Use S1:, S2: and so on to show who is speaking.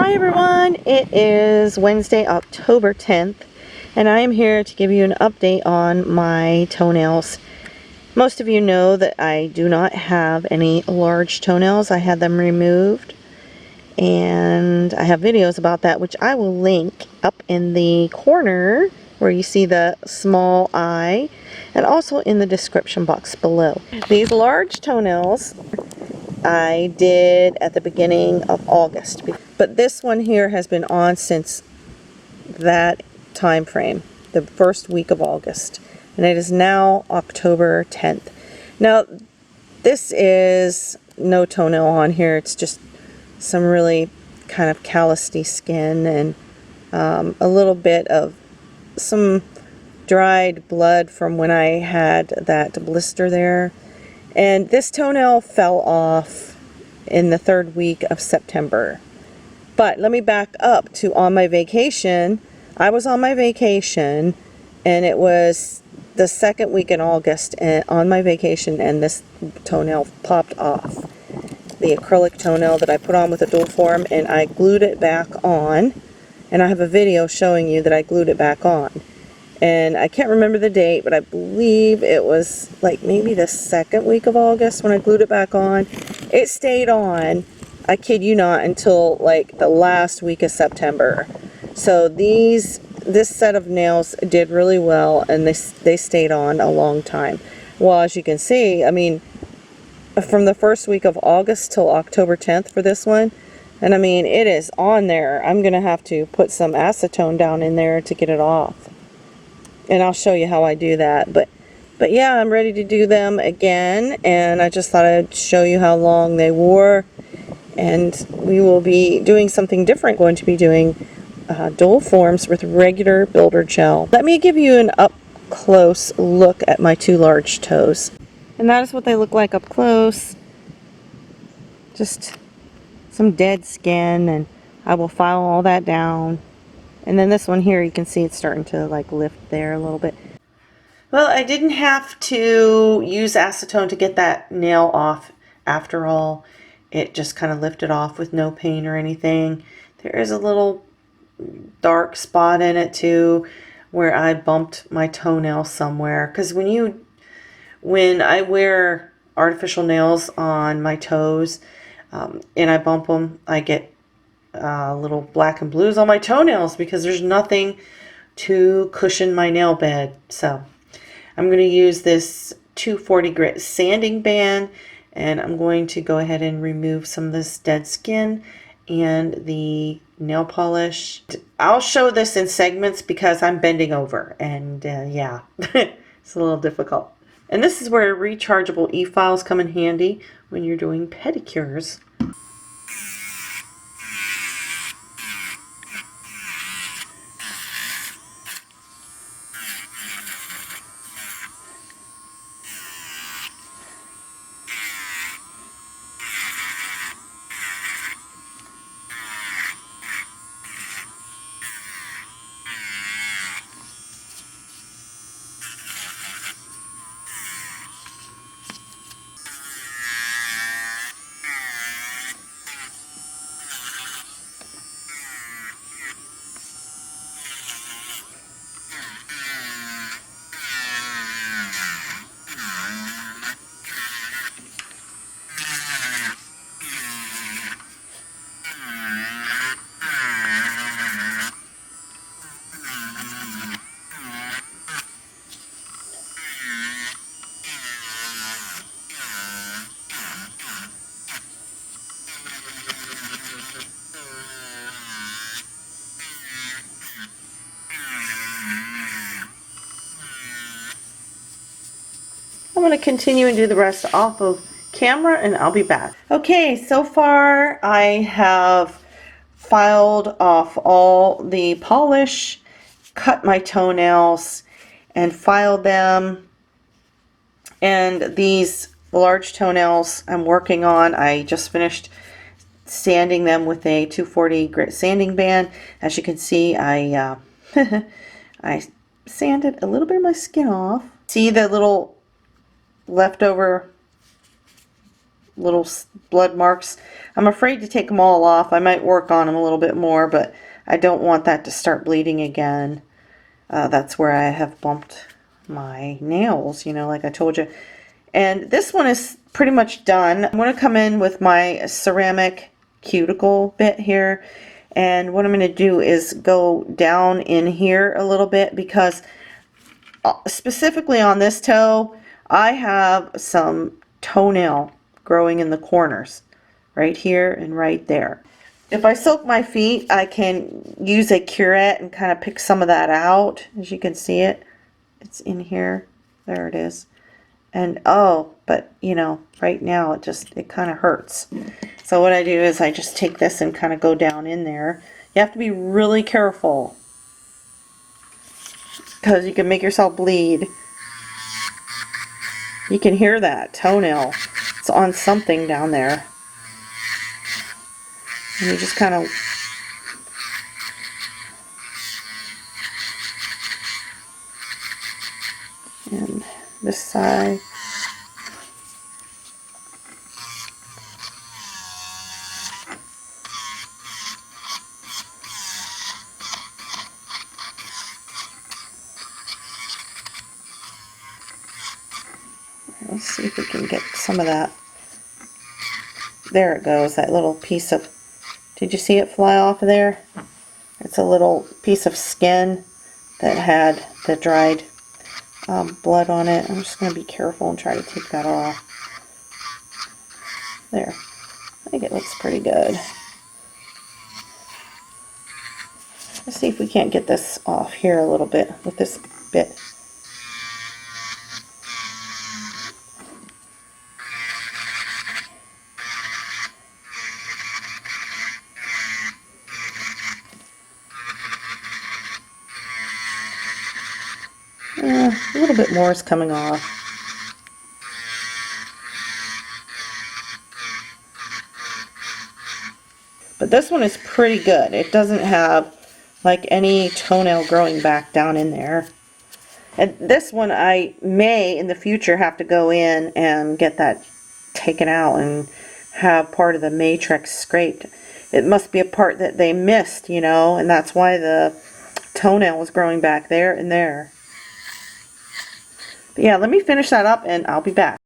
S1: Hi everyone, it is Wednesday, October 10th, and I am here to give you an update on my toenails. Most of you know that I do not have any large toenails. I had them removed, and I have videos about that, which I will link up in the corner where you see the small eye, and also in the description box below. These large toenails I did at the beginning of August, but this one here has been on since that time frame, the first week of August, and it is now October 10th. Now this is no toenail on here, it's just some really kind of callousy skin and a little bit of some dried blood from when I had that blister there. And this toenail fell off in the third week of September. But let me back up to on my vacation. I was on my vacation, and it was the second week in August on my vacation, and this toenail popped off. The acrylic toenail that I put on with a dual form, and I glued it back on. And I have a video showing you that I glued it back on. And I can't remember the date, but I believe it was like maybe the second week of August when I glued it back on. It stayed on, I kid you not, until like the last week of September. So this set of nails did really well, and they stayed on a long time. Well, as you can see, I mean, from the first week of August till October 10th for this one, and I mean, it is on there. I'm going to have to put some acetone down in there to get it off. And I'll show you how I do that. But yeah, I'm ready to do them again, and I just thought I'd show you how long they wore. And we will be doing something different, going to be doing dual forms with regular builder gel. Let me give you an up close look at my two large toes. And that is what they look like up close. Just some dead skin, and I will file all that down. And then this one here, you can see it's starting to like lift there a little bit. Well, I didn't have to use acetone to get that nail off after all. It just kind of lifted off with no pain or anything. There is a little dark spot in it too where I bumped my toenail somewhere. Because when I wear artificial nails on my toes and I bump them, I get little black and blues on my toenails because there's nothing to cushion my nail bed. So I'm going to use this 240 grit sanding band, and I'm going to go ahead and remove some of this dead skin and the nail polish. I'll show this in segments because I'm bending over, and yeah, it's a little difficult. And this is where rechargeable e-files come in handy when you're doing pedicures. I'm going to continue and do the rest off of camera, and I'll be back. Okay, so far I have filed off all the polish, cut my toenails, and filed them. And these large toenails I'm working on, I just finished sanding them with a 240 grit sanding band. As you can see, I I sanded a little bit of my skin off. See the little leftover little blood marks. I'm afraid to take them all off. I might work on them a little bit more, but I don't want that to start bleeding again. That's where I have bumped my nails, you know, like I told you. And this one is pretty much done. I'm going to come in with my ceramic cuticle bit here. And what I'm going to do is go down in here a little bit, because specifically on this toe, I have some toenail growing in the corners, right here and right there. If I soak my feet, I can use a curette and kind of pick some of that out. As you can see it, it's in here. There it is. And oh, but you know, right now it kind of hurts. So what I do is I just take this and kind of go down in there. You have to be really careful, because you can make yourself bleed. You can hear that toenail. It's on something down there. And you just kind of and this side. Let's see if we can get some of that. There it goes, that little piece of, did you see it fly off of there? It's a little piece of skin that had the dried blood on it. I'm just going to be careful and try to take that off. There. I think it looks pretty good. Let's see if we can't get this off here a little bit with this bit. A little bit more is coming off. But this one is pretty good. It doesn't have like any toenail growing back down in there. And this one I may in the future have to go in and get that taken out and have part of the matrix scraped. It must be a part that they missed, you know, and that's why the toenail was growing back there and there. But yeah, let me finish that up and I'll be back.